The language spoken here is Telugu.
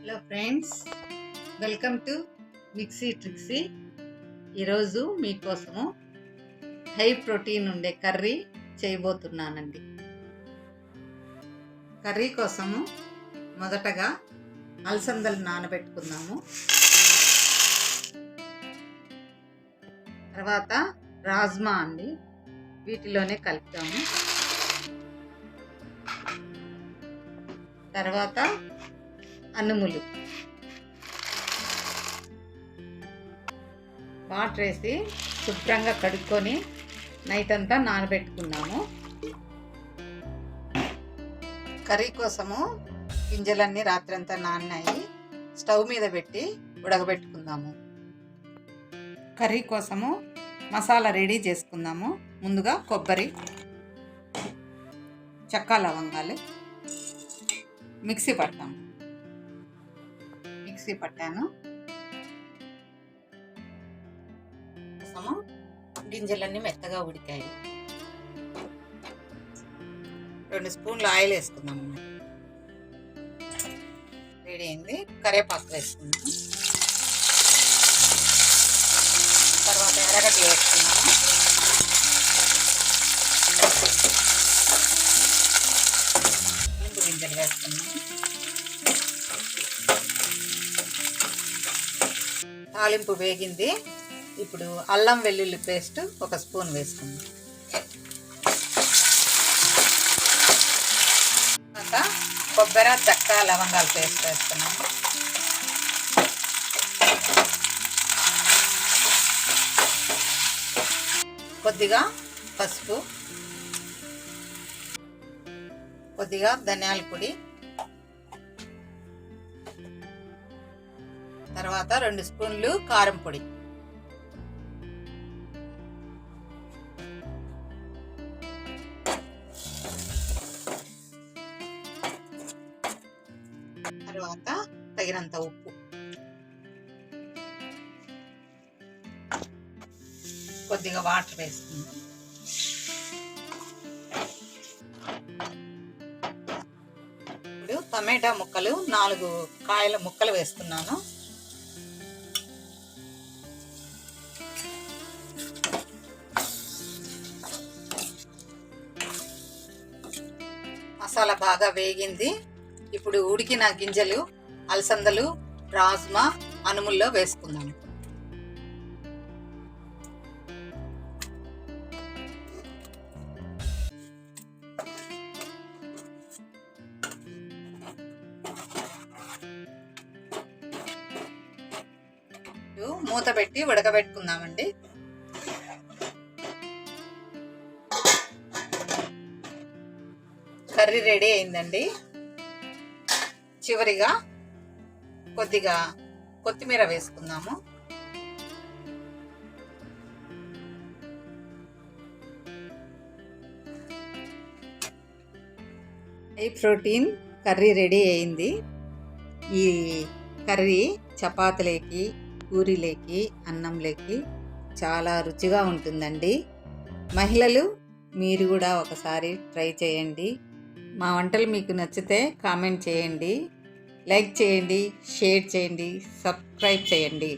Hello friends, welcome to mixie trixie. ఈరోజు మీకోసము హై ప్రోటీన్ ఉండే కర్రీ చేయబోతున్నానండి. కర్రీ కోసము మొదటగా అలసందలు నానబెట్టుకుందాము. తర్వాత రాజ్మా అండి, వీటిలోనే కలుపుతాము. తర్వాత అనుములు, వాటర్ వేసి శుభ్రంగా కడుక్కొని నైట్ అంతా నానబెట్టుకున్నాము. కర్రీ కోసము గింజలన్నీ రాత్రంతా నానాయి స్టవ్ మీద పెట్టి ఉడకబెట్టుకుందాము. కర్రీ కోసము మసాలా రెడీ చేసుకుందాము. ముందుగా కొబ్బరి, చెక్క, లవంగాలు మిక్సీ పట్టాను. కోసము గింజలన్నీ మెత్తగా ఉడికాయి. 2 స్పూన్లు ఆయిల్ వేసుకుందాము. రెడీ అయింది. కరివేపాకు వేసుకుందాము. తర్వాత ఎర్రగడ్డలు వేసుకున్నాము. గింజలు వేసుకున్నాము. తాలింపు వేగింది. ఇప్పుడు అల్లం వెల్లుల్లి పేస్ట్ 1 స్పూన్ వేసుకుందాం. తర్వాత కొబ్బరి, చెక్క, లవంగాల పేస్ట్ వేసుకున్నాము. కొద్దిగా పసుపు, కొద్దిగా ధనియాల పొడి, తర్వాత 2 స్పూన్లు కారం పొడి, తర్వాత తగినంత ఉప్పు, కొద్దిగా వాటర్ వేసుకుందాం. ఇప్పుడు టమాటా ముక్కలు 4 కాయల ముక్కలు వేసుకున్నాను. మసాలా బాగా వేగింది. ఇప్పుడు ఉడికిన గింజలు, అలసందలు, రాజ్మా, అనుముల్లో వేసుకుందాము. మూత పెట్టి ఉడకబెట్టుకుందామండి. కర్రీ రెడీ అయిందండి. చివరిగా కొద్దిగా కొత్తిమీర వేసుకుందాము. హై ప్రోటీన్ కర్రీ రెడీ అయింది. ఈ కర్రీ చపాతీలేకి, పూరీలేకి, అన్నంలేకి చాలా రుచిగా ఉంటుందండి. మహిళలు మీరు కూడా ఒకసారి ట్రై చేయండి. మా వంటలు మీకు నచ్చితే కామెంట్ చేయండి, లైక్ చేయండి, షేర్ చేయండి, సబ్స్క్రైబ్ చేయండి.